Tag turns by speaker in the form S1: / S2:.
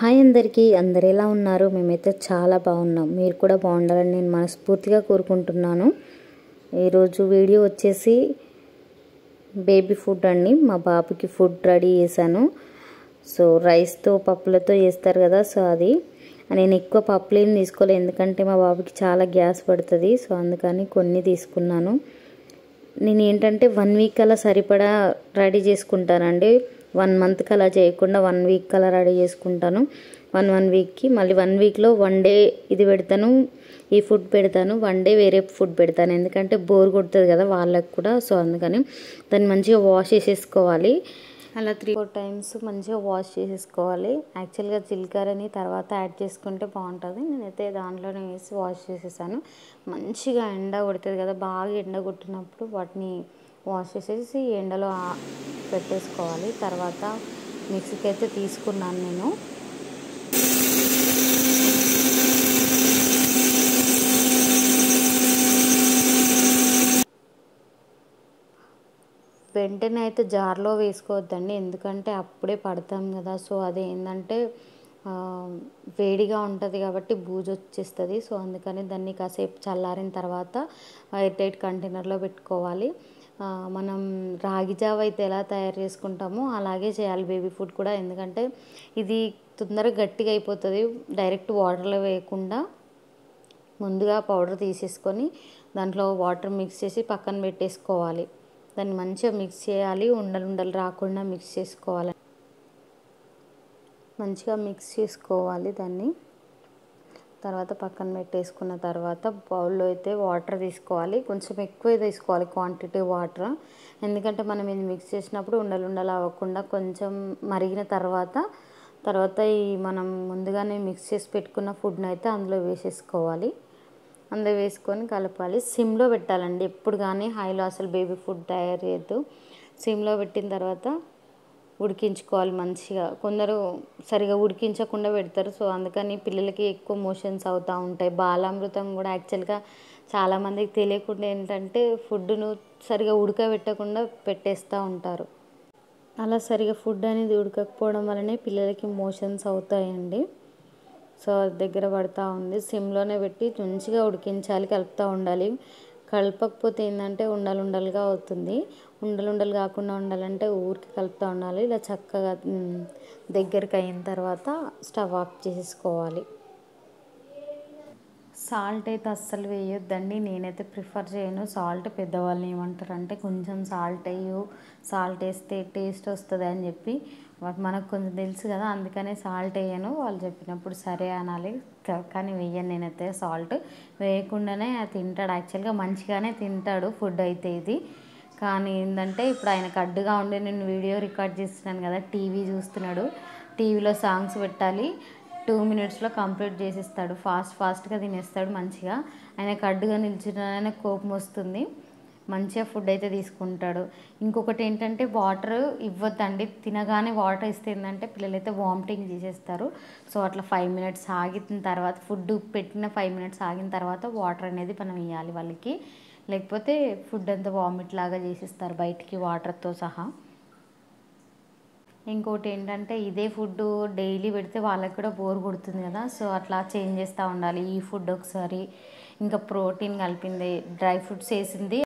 S1: Hi అందరికీ, అందరు ఎలా ఉన్నారు? మేమైతే చాలా బాగున్నాం. మీరు కూడా బాగుండాలని నేను మనస్ఫూర్తిగా కోరుకుంటున్నాను. ఈరోజు వీడియో వచ్చేసి బేబీ ఫుడ్ అండి. మా బాబుకి ఫుడ్ రెడీ చేశాను. సో రైస్తో పప్పులతో చేస్తారు కదా, సో అది నేను ఎక్కువ పప్పులు ఏం తీసుకోలేదు, ఎందుకంటే మా బాబుకి చాలా గ్యాస్ పడుతుంది. సో అందుకని కొన్ని తీసుకున్నాను. నేను ఏంటంటే 1 వీక్ అలా సరిపడా రెడీ చేసుకుంటానండి. 1 మంత్కి అలా చేయకుండా 1 వీక్ అలా రెడీ చేసుకుంటాను. 1 వీక్కి మళ్ళీ 1 వీక్లో 1 డే ఇది పెడతాను, ఈ ఫుడ్ పెడతాను, 1 డే వేరే ఫుడ్ పెడతాను. ఎందుకంటే బోర్ కొడుతుంది కదా వాళ్ళకు కూడా. సో అందుకని దాన్ని మంచిగా వాష్ చేసేసుకోవాలి. అలా 3-4 టైమ్స్ మంచిగా వాష్ చేసేసుకోవాలి. యాక్చువల్గా జీలకర్రని తర్వాత యాడ్ చేసుకుంటే బాగుంటుంది. నేనైతే దాంట్లోనే వేసి వాష్ చేసేసాను. మంచిగా ఎండ కొడుతుంది కదా, బాగా ఎండ కొట్టినప్పుడు వాటిని వాష్ చేసేసి ఎండలో పెట్టేసుకోవాలి. తర్వాత మిక్సీకి అయితే తీసుకున్నాను నేను. వెంటనే అయితే జార్లో వేసుకోవద్దండి, ఎందుకంటే అప్పుడే పడతాం కదా. సో అది ఏంటంటే వేడిగా ఉంటుంది కాబట్టి బూజు వచ్చేస్తుంది. సో అందుకని దాన్ని కాసేపు చల్లారిన తర్వాత ఎయిర్ టైట్ కంటైనర్లో పెట్టుకోవాలి. మనం రాగి జావ అయితే ఎలా తయారు చేసుకుంటామో అలాగే చేయాలి బేబీ ఫుడ్ కూడా. ఎందుకంటే ఇది తొందరగా గట్టిగా అయిపోతుంది. డైరెక్ట్ వాటర్లో వేయకుండా ముందుగా పౌడర్ తీసేసుకొని దాంట్లో వాటర్ మిక్స్ చేసి పక్కన పెట్టేసుకోవాలి. దాన్ని మంచిగా మిక్స్ చేయాలి, ఉండలు రాకుండా మిక్స్ చేసుకోవాలి. మంచిగా మిక్స్ చేసుకోవాలి దాన్ని. తర్వాత పక్కన పెట్టేసుకున్న తర్వాత బౌల్లో అయితే వాటర్ తీసుకోవాలి. కొంచెం ఎక్కువ తీసుకోవాలి క్వాంటిటీ వాటర్, ఎందుకంటే మనం ఇది మిక్స్ చేసినప్పుడు ఉండలు అవ్వకుండా కొంచెం మరిగిన తర్వాత ఈ మనం ముందుగానే మిక్స్ చేసి పెట్టుకున్న ఫుడ్ని అయితే అందులో వేసేసుకోవాలి. అందులో వేసుకొని కలపాలి. సిమ్లో పెట్టాలండి ఎప్పుడు, కానీ హైలో అసలు బేబీ ఫుడ్ తయారు చేయొద్దు. సిమ్లో పెట్టిన తర్వాత ఉడికించుకోవాలి మంచిగా. కొందరు సరిగా ఉడికించకుండా పెడతారు. సో అందుకని పిల్లలకి ఎక్కువ మోషన్స్ అవుతూ ఉంటాయి. బాలామృతం కూడా యాక్చువల్గా చాలామందికి తెలియకుండా ఏంటంటే ఫుడ్ను సరిగా ఉడకబెట్టకుండా పెట్టేస్తూ ఉంటారు. అలా సరిగా ఫుడ్ అనేది ఉడకకపోవడం వల్లనే పిల్లలకి మోషన్స్ అవుతాయండి. సో దగ్గర పడుతూ ఉంది. సిమ్లోనే పెట్టి మంచిగా ఉడికించాలి, కలుపుతూ ఉండాలి. కలపకపోతే ఏంటంటే ఉండలుగా అవుతుంది. ఉండలు కాకుండా ఉండాలంటే ఊరికి కలుపుతూ ఉండాలి. ఇలా చక్కగా దగ్గరికి అయిన తర్వాత స్టవ్ ఆఫ్ చేసేసుకోవాలి. సాల్ట్ అయితే అస్సలు వేయొద్దండి, నేనైతే ప్రిఫర్ చేయను. సాల్ట్ పెద్దవాళ్ళు ఏమంటారు అంటే కొంచెం సాల్ట్ సాల్ట్ వేస్తే టేస్ట్ వస్తుంది అని చెప్పి మనకు కొంచెం తెలుసు కదా, అందుకనే సాల్ట్ వేయను. వాళ్ళు చెప్పినప్పుడు సరే అనాలి, కానీ వేయను నేనైతే. సాల్ట్ వేయకుండానే తింటాడు. యాక్చువల్గా మంచిగానే తింటాడు ఫుడ్ అయితే ఇది. కానీ ఏంటంటే ఇప్పుడు ఆయనకు అడ్డుగా ఉండి నేను వీడియో రికార్డ్ చేస్తున్నాను కదా, టీవీ చూస్తున్నాడు. టీవీలో సాంగ్స్ పెట్టాలి, 2 మినిట్స్లో కంప్లీట్ చేసేస్తాడు. ఫాస్ట్గా తినేస్తాడు మంచిగా. ఆయనకు అడ్డుగా నిల్చున్న కోపం వస్తుంది. మంచిగా ఫుడ్ అయితే తీసుకుంటాడు. ఇంకొకటి ఏంటంటే వాటర్ ఇవ్వద్దండి. తినగానే వాటర్ ఇస్తే ఏంటంటే పిల్లలైతే వామిటింగ్ చేసేస్తారు. సో అట్లా 5 మినిట్స్ ఆగిన తర్వాత, ఫుడ్ పెట్టిన 5 మినిట్స్ ఆగిన తర్వాత వాటర్ అనేది మనం ఇవ్వాలి వాళ్ళకి. లేకపోతే ఫుడ్ అంతా వామిట్ లాగా చేసేస్తారు బయటికి వాటర్తో సహా. ఇంకోటి ఏంటంటే ఇదే ఫుడ్ డైలీ పెడితే వాళ్ళకి కూడా బోర్ కొడుతుంది కదా. సో అట్లా చేంజ్ చేస్తూ ఉండాలి. ఈ ఫుడ్ ఒకసారి, ఇంకా ప్రోటీన్ కలిపింది, డ్రై ఫ్రూట్స్ వేసింది